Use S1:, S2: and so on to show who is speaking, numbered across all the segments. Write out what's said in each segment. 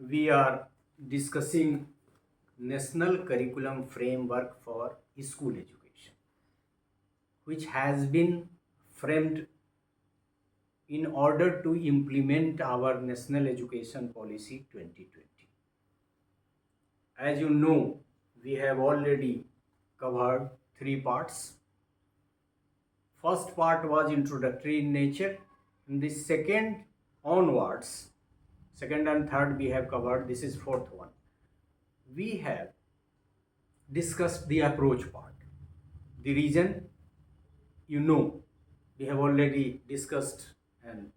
S1: we are discussing National Curriculum Framework for School Education, which has been framed in order to implement our National Education Policy 2020. As you know, we have already covered three parts. First part was introductory in nature, and the second onwards, second and third we have covered. This is fourth one. We have discussed the approach part. The reason, we have already discussed and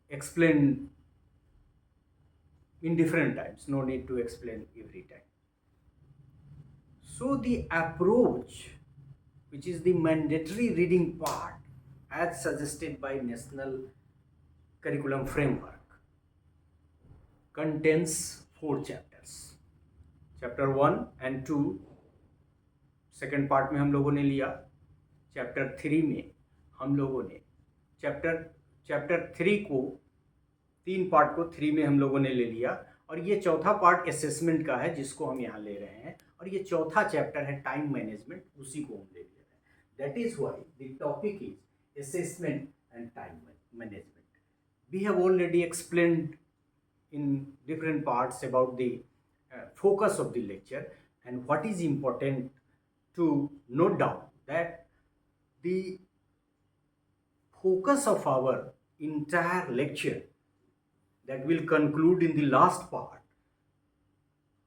S1: explained in different times. No need to explain every time. So the approach, which is the mandatory reading part as suggested by National Curriculum Framework, contains 4 chapters. Chapter 1 and 2 second part में हम लोगों ने लिया. Chapter 3 में हम लोगों ने chapter 3 को 3 पार्ट को 3 में हम लोगों ने ले लिया, और ये चौथा पार्ट असेसमेंट का है जिसको हम यहाँ ले रहे हैं, और ये चौथा चैप्टर है टाइम मैनेजमेंट, उसी को हम ले रहे हैं. That is why the topic is assessment and time management. We have already explained in different parts about the focus of the lecture, and what is important to note down that the focus of our entire lecture that will conclude in the last part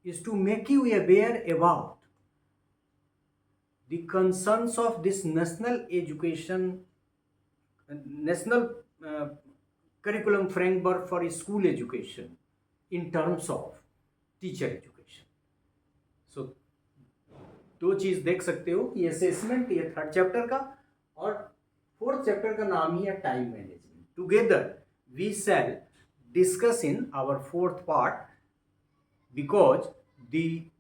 S1: is to make you aware about the concerns of this national curriculum framework for school education in terms of teacher education. So दो चीज देख सकते हो कि assessment ये third chapter का, और fourth chapter का नाम ही है time management. Together we shall discuss in our fourth part, because the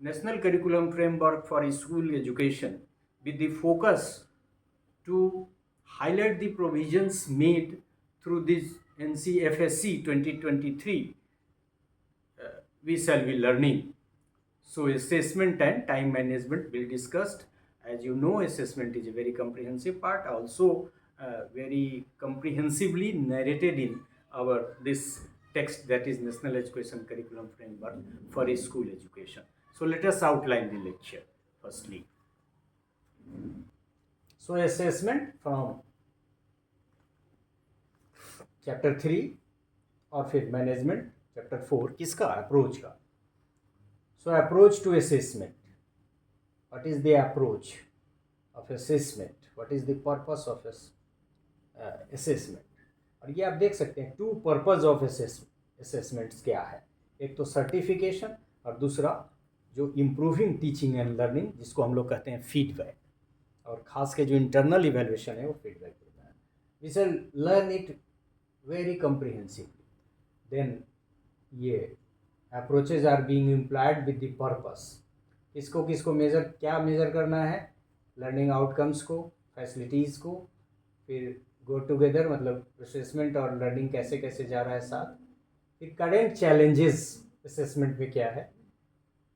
S1: national curriculum framework for school education with the focus to highlight the provisions made through this NCFSC 2023, we shall be learning. So assessment and time management will be discussed. As you know, assessment is a very comprehensive part, also very comprehensively narrated in our this text, that is National Education Curriculum Framework for School Education. So let us outline the lecture firstly. So assessment from chapter 3 और फिर management chapter 4, किसका? Approach का. So approach to assessment. What is the approach of assessment? What is the purpose of assessment? और ये आप देख सकते हैं 2 पर्पस ऑफ असेसमेंट्स क्या है. एक तो सर्टिफिकेशन, और दूसरा जो इम्प्रूविंग टीचिंग एंड लर्निंग, जिसको हम लोग कहते हैं फीडबैक, और खास के जो इंटरनल इवेल्युएशन है वो फीडबैक देता है. We shall learn it very comprehensively. Then ये approaches are being implied with the purpose. किसको मेजर, क्या मेजर करना है? लर्निंग आउटकम्स को, फैसिलिटीज़ को, फिर गो टुगेदर मतलब असेसमेंट और लर्निंग कैसे कैसे जा रहा है साथ, फिर करेंट चैलेंजेस असेसमेंट में क्या है.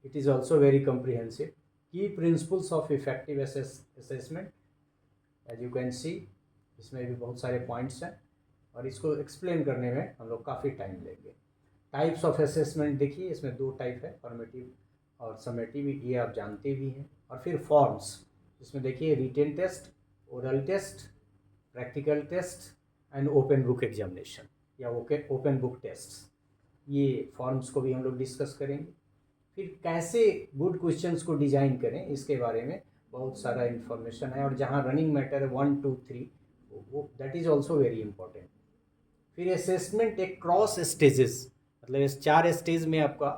S1: It is also very comprehensive. Key principles of effective assessment, as you can see इसमें भी बहुत सारे पॉइंट्स हैं, और इसको एक्सप्लेन करने में हम लोग काफ़ी टाइम लेंगे. टाइप्स ऑफ असेसमेंट देखिए, इसमें 2 टाइप है, फॉर्मेटिव और समेटिव, ये आप जानते भी हैं. और फिर फॉर्म्स, इसमें देखिए written test, oral test, practical test and open book examination या ओपन बुक टेस्ट. ये फॉर्म्स को भी हम लोग डिस्कस करेंगे. फिर कैसे गुड क्वेश्चंस को डिज़ाइन करें, इसके बारे में बहुत सारा इन्फॉर्मेशन है. और जहाँ रनिंग मैटर है 1 2 3, वो that is also very important. फिर असेसमेंट एक क्रॉस स्टेजेस, मतलब इस 4 स्टेज में आपका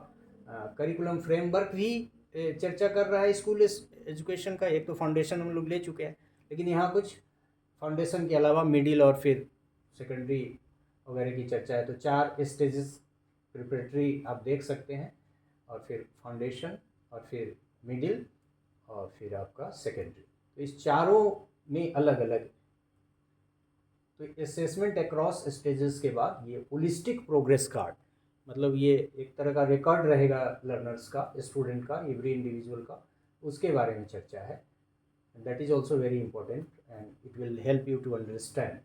S1: करिकुलम फ्रेमवर्क भी चर्चा कर रहा है स्कूल एजुकेशन का. एक तो फाउंडेशन हम लोग ले चुके हैं, लेकिन यहाँ कुछ फाउंडेशन के अलावा मिडिल और फिर सेकेंडरी वगैरह की चर्चा है. तो 4 स्टेजेस प्रिपरेटरी आप देख सकते हैं, और फिर फाउंडेशन, और फिर मिडिल, और फिर आपका सेकेंडरी. तो इस चारों में अलग अलग. तो असेसमेंट अक्रॉस स्टेजेस के बाद ये होलिस्टिक प्रोग्रेस कार्ड, मतलब ये एक तरह का रिकॉर्ड रहेगा लर्नर्स का, स्टूडेंट का, एवरी इंडिविजुअल का, उसके बारे में चर्चा है. That is also very important and it will help you to understand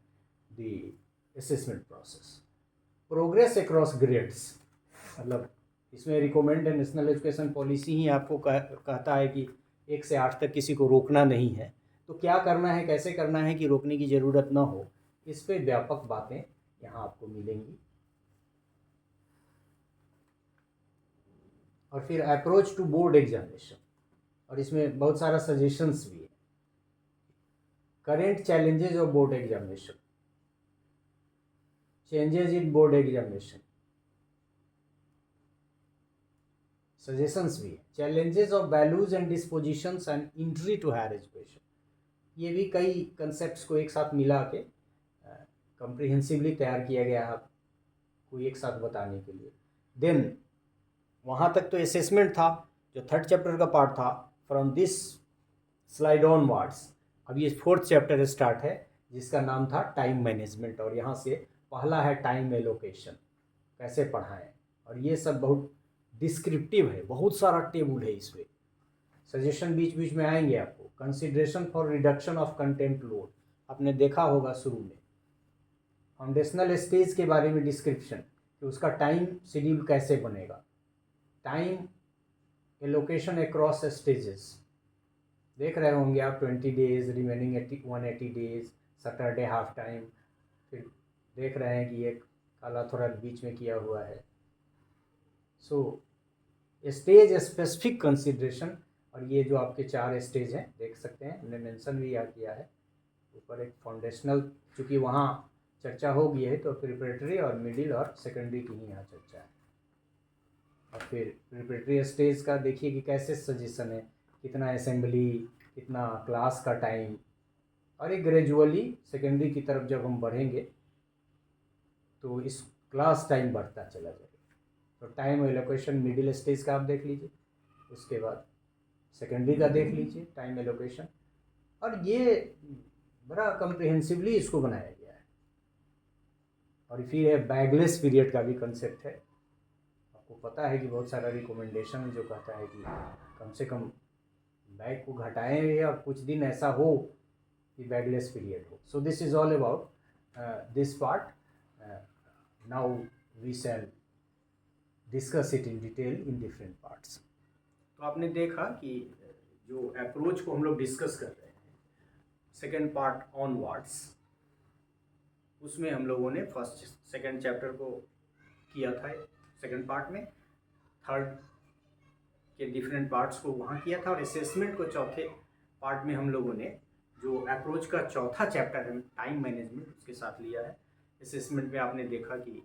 S1: the assessment process. Progress across grades, मतलब इसमें रिकमेंड नेशनल एजुकेशन पॉलिसी ही आपको कहता है कि 1 से 8 तक किसी को रोकना नहीं है. तो क्या करना है, कैसे करना है कि रोकने की ज़रूरत ना हो, इस पे व्यापक बातें यहाँ आपको मिलेंगी. और फिर अप्रोच टू बोर्ड एग्जामिनेशन, और इसमें बहुत सारा सजेशंस भी है. Current challenges of board examination, changes in board examination, suggestions भी है. Challenges of values and dispositions and entry to higher education, ये भी कई कंसेप्ट्स को एक साथ मिला के कम्प्रिहेंसिवली तैयार किया गया है आपको एक साथ बताने के लिए. देन वहाँ तक तो असेसमेंट था, जो 3rd चैप्टर का पार्ट था. फ्रॉम दिस स्लाइड ऑनवर्ड्स अब ये 4th चैप्टर स्टार्ट है, जिसका नाम था टाइम मैनेजमेंट. और यहाँ से पहला है टाइम एलोकेशन, कैसे पढ़ाएं. और ये सब बहुत डिस्क्रिप्टिव है, बहुत सारा टेबल है इसमें. सजेशन बीच बीच में आएंगे आपको. Consideration for reduction of content load, आपने देखा होगा शुरू में. फाउंडेशनल स्टेज के बारे में डिस्क्रिप्शन, कि उसका टाइम शेड्यूल कैसे बनेगा. टाइम एलोकेशन अक्रॉस स्टेजेस, देख रहे होंगे आप. 20 days, remaining 180 days, Saturday half time. फिर देख रहे हैं कि ये काला थोड़ा बीच में किया हुआ है. सो स्टेज स्पेसिफिक कंसिडरेशन, और ये जो आपके 4 स्टेज हैं देख सकते हैं, हमने मेंशन भी यहाँ किया है ऊपर. एक फाउंडेशनल, चूँकि वहाँ चर्चा हो गई है, तो प्रिपरेटरी और मिडिल और सेकेंडरी की ही यहाँ चर्चा है. और फिर प्रिपरेटरी स्टेज का देखिए कि कैसे सजेशन है, कितना असेंबली, कितना क्लास का टाइम. और एक ग्रेजुअली सेकेंडरी की तरफ जब हम बढ़ेंगे तो इस क्लास टाइम बढ़ता चला जाएगा. तो टाइम एलोकेशन मिडिल स्टेज का आप देख लीजिए, उसके बाद सेकेंडरी का देख लीजिए टाइम एलोकेशन. और ये बड़ा कम्प्रिहेंसिवली इसको बनाया गया है. और फिर है बैगलेस पीरियड का भी कंसेप्ट है. आपको पता है कि बहुत सारा रिकमेंडेशन जो कहता है कि कम से कम बैग को घटाएं या कुछ दिन ऐसा हो कि बैगलेस पीरियड हो. So this is all about this part. Now we shall discuss it in detail in different parts. तो आपने देखा कि जो अप्रोच को हम लोग डिस्कस कर रहे हैं, सेकेंड पार्ट ऑनवर्ड्स, उसमें हम लोगों ने फर्स्ट सेकेंड चैप्टर को किया था सेकेंड पार्ट में, थर्ड के डिफरेंट पार्ट्स को वहाँ किया था, और असेसमेंट को चौथे पार्ट में हम लोगों ने जो अप्रोच का चौथा चैप्टर है टाइम मैनेजमेंट, उसके साथ लिया है. असेसमेंट में आपने देखा कि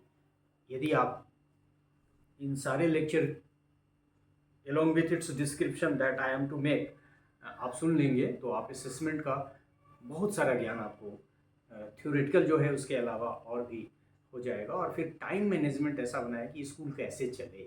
S1: यदि आप इन सारे lecture along with its description that I am to make आप सुन लेंगे, तो आप असेसमेंट का बहुत सारा ज्ञान आपको थ्योरेटिकल जो है उसके अलावा और भी हो जाएगा. और फिर टाइम मैनेजमेंट ऐसा बनाए कि स्कूल कैसे चले,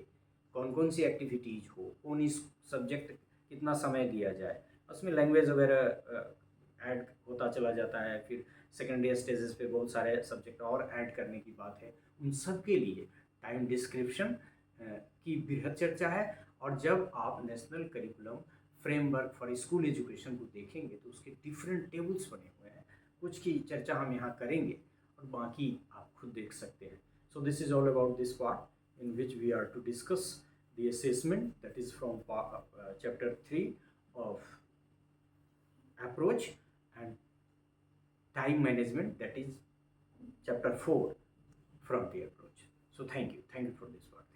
S1: कौन कौन सी एक्टिविटीज़ हो, कौन इस सब्जेक्ट कितना समय दिया जाए, उसमें लैंग्वेज वगैरह ऐड होता चला जाता है. फिर सेकेंडरी स्टेजेस पे बहुत सारे सब्जेक्ट और ऐड करने की बात है. उन सब के लिए टाइम डिस्क्रिप्शन की बृहद चर्चा है. और जब आप national curriculum framework for school education को देखेंगे तो उसके डिफरेंट टेबल्स बने हुए हैं, कुछ की चर्चा हम यहाँ करेंगे और बाकी आप खुद देख सकते हैं. So this is all about this part in which we are to discuss the assessment, that is from chapter 3 of approach, and time management, that is chapter 4 from the approach. So thank you for this part.